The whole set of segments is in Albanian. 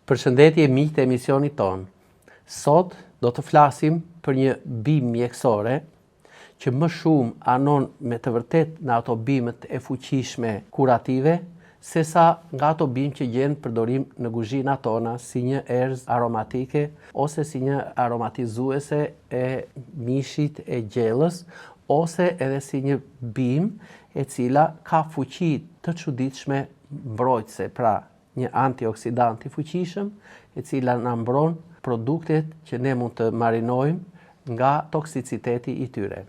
Përshëndetje miq të emisionit ton. Sot do të flasim për një bimë mjekësore që më shumë anon me të vërtet në ato bimët e fuqishme kurative, sesa nga ato bimë që gjenë përdorim në kuzhina tona si një erëz aromatike ose si një aromatizuese e mishit e gjellës ose edhe si një bimë e cila ka fuqi të çuditshme mbrojtëse, pra një antioksidant i fuqishëm, e cila na mbron produktet që ne mund të marinojmë nga toksiciteti i tyre.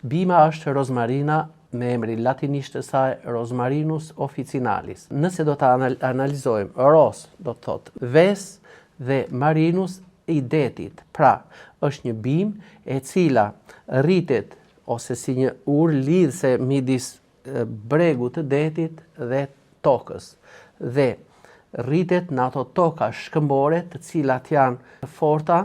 Bima është rozmarina me emrin latinisht të saj Rosmarinus officinalis. Nëse do ta analizojmë, ros do të thotë ves dhe marinus i detit. Pra, është një bimë e cila rritet ose si një urë lidhse midis bregut të detit dhe tokës. Dhe rritet në ato toka shkëmbore të cilat janë të forta,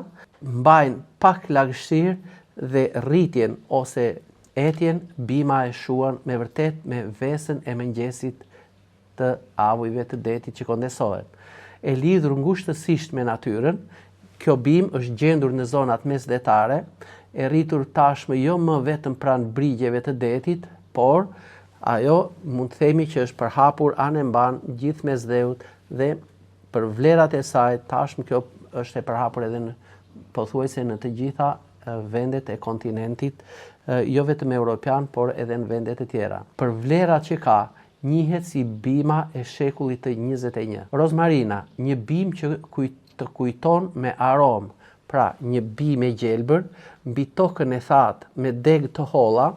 mbajnë pak lagështirë dhe rritjen ose etjen bima e shuan me vërtet me vesën e mëngjesit të avujve të detit që kondensohet. E lidhur ngushtësisht me natyrën, kjo bimë është gjendur në zonat mesdhetare, e rritur tashmë jo më vetëm pranë brigjeve të detit, por ajo mund të themi që është përhapur anë e mban gjithë mesdheut dhe për vlerat e saj tashmë kjo është e përhapur edhe në pothuajse në të gjitha vendet e kontinentit, jo vetëm europian, por edhe në vendet e tjera. Për vlerat që ka, njihet si bima e shekullit të 21. Rozmarina, një bimë që të kujton me aromë, pra një bimë e gjelbër, mbi tokën e thatë me degë të holla,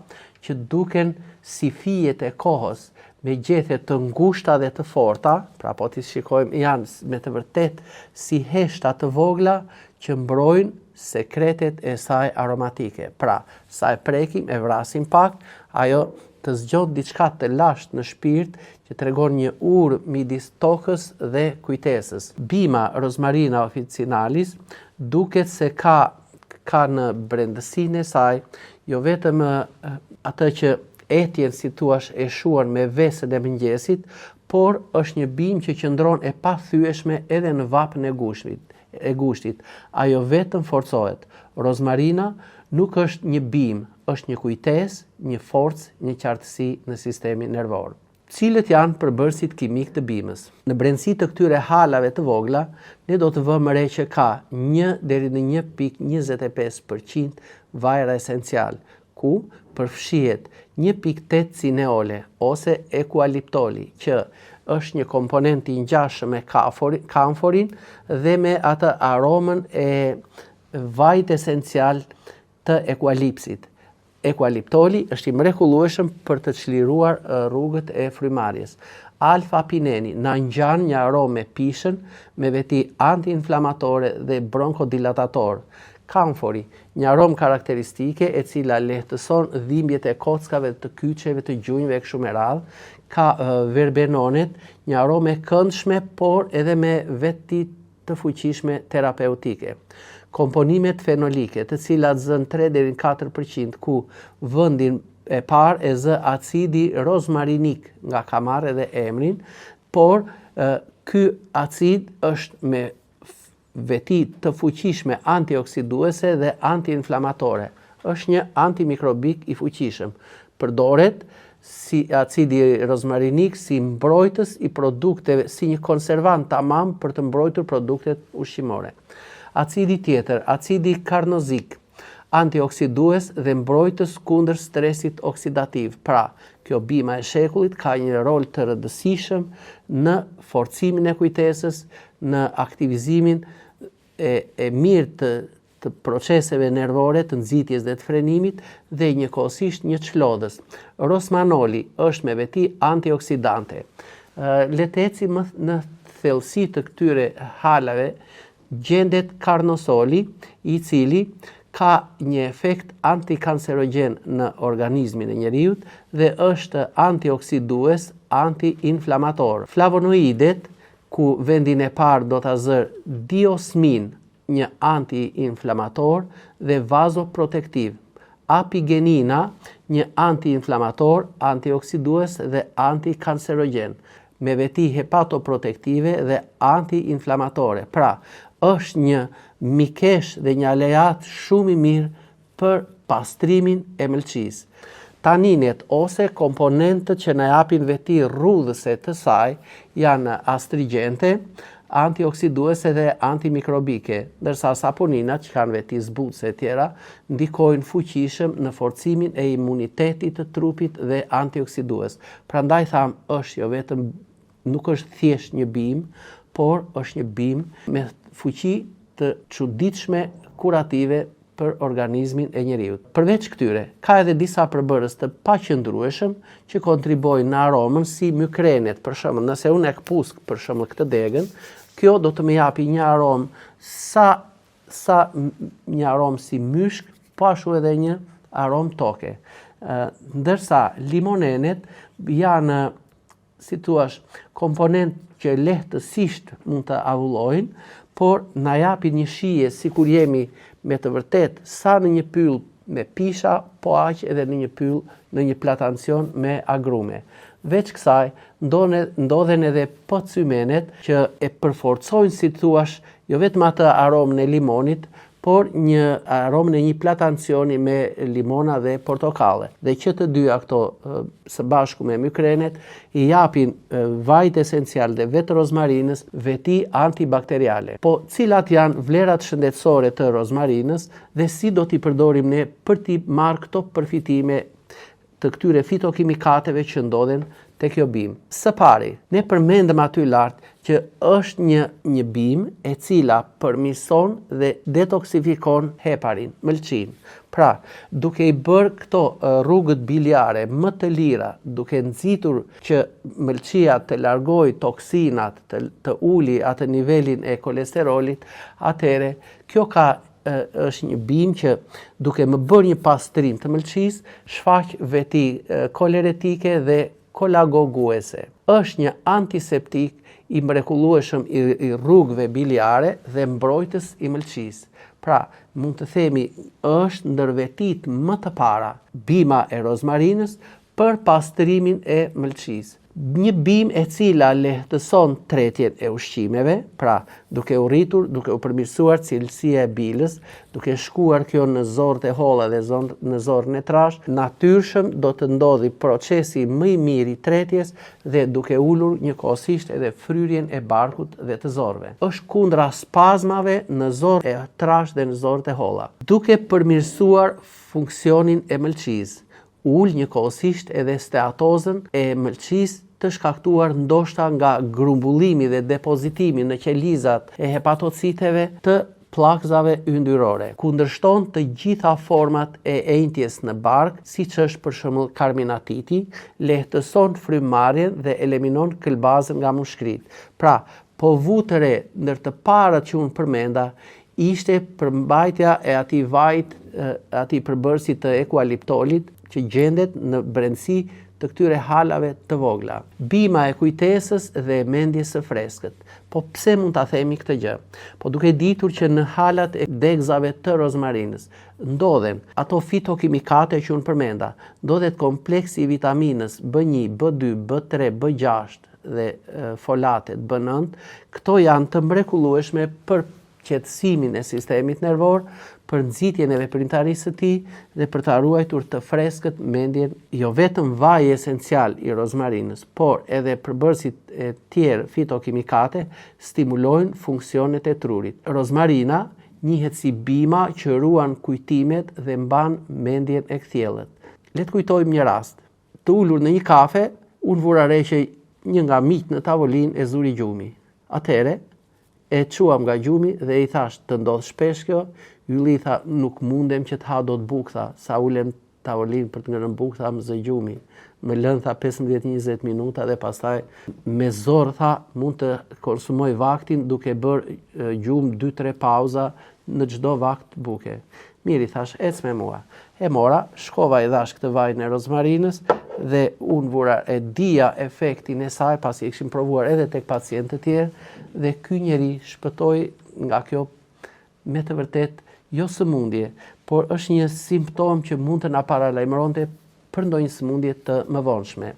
që duken si fijet e kohës, me gjethe të ngushta dhe të forta, pra po t'i shikojmë janë me të vërtet si heshta të vogla që mbrojnë sekretet e saj aromatike. Pra, sa e prekim, e vrasim pak, ajo të zgjodh diçka të lashtë në shpirt që tregon një urë midis tokës dhe kujtesës. Bima Rosmarina officinalis duket se ka në brendësinë e saj jo vetëm atë që etjen si thuash e shuar me vesën e mëngjesit, por është një bimë që qëndron e pathyeshme edhe në vapën e gushtit. Ajo vetëm forcohet. Rozmarina nuk është një bimë, është një kujtesë, një forcë, një qartësi në sistemin nervor. Cilët janë përbërësit kimik të bimës? Në brendësi të këtyre halave të vogla, ne do të vëmë re që ka 1 deri në 1.25% vajra esencial, ku përfshihet 1.8 cineole ose ekualiptoli, që është një komponent i ngjashëm me kamforin dhe me atë aromën e vajit esencial të ekualipsit. Ekualiptoli është i mrekullueshëm për të çliruar rrugët e frymarrjes. Alfa-pineni na ngjan një aromë me pishën, me veti antiinflamatore dhe bronkodilatator. Kamfori, një aromë karakteristike e cila lehtëson dhimbjet e kockave të kyçeve të gjunjëve e kështu me radhë. Ka verbenonet, një aromë e këndshme, por edhe me veti të fuqishme terapeutike. Komponimet fenolike, të cilat zën 3 deri në 4%, ku vendin e parë e zë acidi rozmarinik, nga ka marrë edhe emrin, por ky acid është me veti të fuqishme antioksiduese dhe antiinflamatore. Është një antimikrobik i fuqishëm. Përdoret si acidi rozmarinik si mbrojtës i produkteve, si një konservant tamam për të mbrojtur produktet ushqimore. Acidi tjetër, acidi karnozik, antioksidues dhe mbrojtës kundër stresit oksidativ. Pra, kjo bima e shekullit ka një rol të rëndësishëm në forcimin e kujtesës, në aktivizimin e mirë të proceseve nervore, të nxitjes dhe të frenimit dhe njëkohësisht një çlodhës. Rosmanoli është me veti antioksidante. Le të ecim në thellësi të këtyre halave, gjendet karnosoli, i cili ka një efekt antikancerogen në organizmin e njeriut dhe është antioksidues, antiinflamator. Flavonoidet, ku vendin e parë do ta zër diosmin, një antiinflamator dhe vazoprotektiv. Apigenina, një antiinflamator, antioksidues dhe antikancerogen. me veti hepatoprotektive dhe anti-inflamatore. Pra, është një mikesh dhe një aleat shumë i mirë për pastrimin e mëlçisë. Taninet ose komponentët që na japin veti rrudhëse të saj janë astrigente, antioksiduese dhe antimikrobike, ndërsa saponinat që kanë veti zbutëse e tjera ndikojnë fuqishëm në forcimin e imunitetit të trupit dhe antioksidues. Prandaj është jo vetëm nuk është thjesht një bimë, por është një bimë me fuqi të çuditshme kurative për organizmin e njeriut. Përveç këtyre, ka edhe disa përbërës të paqëndrueshëm që kontribojnë në aromën si mykrenet, për shembull, nëse unë e kpusk për shembull këtë degën, kjo do të më japi një aromë sa një aromë si myshk, po ashtu edhe një aromë toke. Ndërsa limonenet janë, si thuash, komponent që lehtësisht mund të avullojnë, por na japin një shije sikur jemi me të vërtet sa në një pyll me pisha, po aq edhe në një pyll në një platancion me agrume. Veç kësaj, ndodhen edhe pocymenet që e përforcojnë, si thuash, jo vetëm atë aromën e limonit, por një aromën e një platancioni me limona dhe portokalle. Dhe që të dyja këto së bashku me mykrenet i japin vajt esencial dhe vetë rozmarinës veti antibakteriale. Po cilat janë vlerat shëndetësore të rozmarinës dhe si do t'i përdorim ne për t'i marrë këto përfitime të këtyre fitokimikateve që ndodhen te kjo bimë. Së pari, ne përmendëm aty lart që është një bimë e cila përmirëson dhe detoksifikon heparin, mëlçin. Pra, duke i bërë këto rrugët biliare më të lira, duke nxitur që mëlçia të largojë toksinat, të uli atë nivelin e kolesterolit, atëre kjo është një bimë që duke më bërë një pastrim të mëlçisë, shfaq veti koleretike dhe kolagoguese. Është një antiseptik i mrekullueshëm i rrugëve biliare dhe mbrojtës i mëlçisë. Pra, mund të themi është ndër vetit më të para bima e rozmarinës për pastrimin e mëlçisë. Një bimë e cila lehtëson tretjen e ushqimeve, pra duke u rritur, duke u përmirësuar cilësia e bilës, duke shkuar kjo në zorët e holla dhe në zorën e trash, natyrshëm do të ndodhi procesi më i mirë i tretjes dhe duke ulur njëkohësisht edhe fryrjen e barkut dhe të zorëve. Është kundra spazmave në zorët e trash dhe në zorët e holla. Duke përmirësuar funksionin e mëlçisë, ul njëkohësisht edhe steatozën e mëlçisë të shkaktuar ndoshta nga grumbullimi dhe depozitimi në qelizat e hepatociteve të pllakëzave yndyrore. Kundërshton të gjitha format e enjtjes në bark, siç është për shembull karminatiti, lehtëson frymëmarrjen dhe eliminon këlbazën nga mushkrit. Pra, po vutëre ndër të parat që unë përmenda, ishte përmbajtja e atij përbërësit të ekualiptolit që gjendet në brendësi të këtyre halave të vogla. Bima e kujtesës dhe mendjes së freskët. Po pse mund ta themi këtë gjë? Po duke ditur që në halat e degëzave të rozmarinës ndodhen ato fitokimikate që unë përmenda, ndodhet kompleksi i vitaminës B1, B2, B3, B6 dhe folatet B9, këto janë të mrekullueshme për qetësimin e sistemit nervor, për nxitjen e veprimtarisë së tij dhe për ta ruajtur të freskët mendjen. Jo vetëm vaji esencial i rozmarinës, por edhe përbërësit e tjerë fitokimikate stimulojnë funksionet e trurit. Rozmarina njihet si bima që ruan kujtimet dhe mban mendjen e kthjellët. Le të kujtojmë një rast. Të ulur në një kafe, unë vura re që një nga miqtë në tavolinë e zuri gjumi. Atëre e quam nga gjumi dhe i thash, të ndodh shpesh kjo? Ylli tha, nuk mundem që të ha dot bukë, tha, sa ulem tavolinë për të ngrënë bukë, tha, më zë gjumi. Më lënë, tha, 15-20 minuta dhe pastaj me zor, tha, mund të konsumoj vaktin duke bërë gjumë 2-3 pauza në çdo vakt buke. Miri, thash, ec me mua. E mora, shkova i dhash këtë vajin e rozmarinës dhe unë vura e dija efektin e saj pasi e kishim provuar edhe tek pacientë të tjerë dhe ky njeri shpëtoi nga kjo me të vërtet jo sëmundje, por është një simptom që mund të na paralajmëronte për ndonjë sëmundje të mëvonshme.